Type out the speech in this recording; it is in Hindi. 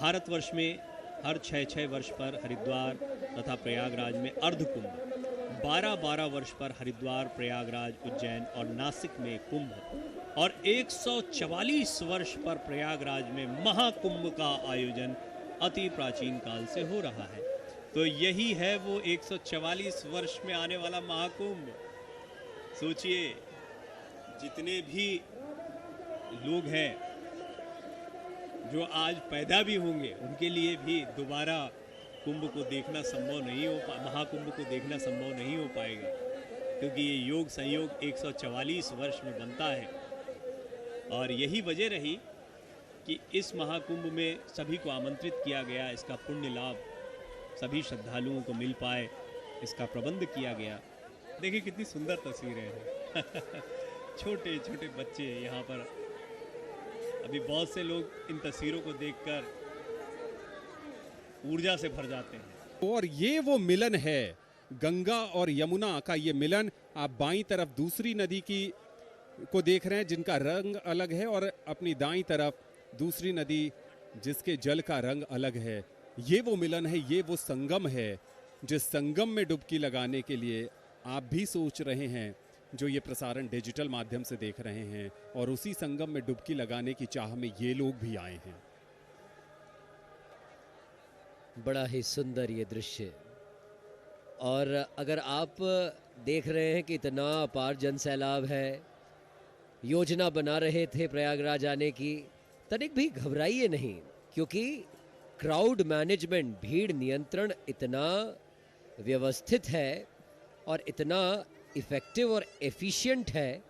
भारतवर्ष में हर 6-6 वर्ष पर हरिद्वार तथा प्रयागराज में अर्ध कुंभ, 12-12 वर्ष पर हरिद्वार, प्रयागराज, उज्जैन और नासिक में कुंभ और 144 वर्ष पर प्रयागराज में महाकुंभ का आयोजन अति प्राचीन काल से हो रहा है। तो यही है वो 144 वर्ष में आने वाला महाकुंभ। सोचिए, जितने भी लोग हैं जो आज पैदा भी होंगे उनके लिए भी दोबारा कुंभ को देखना संभव नहीं हो महाकुंभ को देखना संभव नहीं हो पाएगा, क्योंकि ये योग संयोग 144 वर्ष में बनता है। और यही वजह रही कि इस महाकुंभ में सभी को आमंत्रित किया गया, इसका पुण्य लाभ सभी श्रद्धालुओं को मिल पाए, इसका प्रबंध किया गया। देखिए कितनी सुंदर तस्वीरें हैं। छोटे छोटे बच्चे यहाँ पर, अभी बहुत से लोग इन तस्वीरों को देखकर ऊर्जा से भर जाते हैं। और ये वो मिलन है, गंगा और यमुना का ये मिलन। आप बाईं तरफ दूसरी नदी की को देख रहे हैं जिनका रंग अलग है, और अपनी दाईं तरफ दूसरी नदी जिसके जल का रंग अलग है। ये वो मिलन है, ये वो संगम है जिस संगम में डुबकी लगाने के लिए आप भी सोच रहे हैं, जो ये प्रसारण डिजिटल माध्यम से देख रहे हैं, और उसी संगम में डुबकी लगाने की चाह में ये लोग भी आए हैं। बड़ा ही सुंदर ये दृश्य। और अगर आप देख रहे हैं कि इतना अपार जन सैलाब है, योजना बना रहे थे प्रयागराज आने की, तनिक भी घबराइए नहीं, क्योंकि क्राउड मैनेजमेंट, भीड़ नियंत्रण इतना व्यवस्थित है और इतना इफ़ेक्टिव और एफिशिएंट है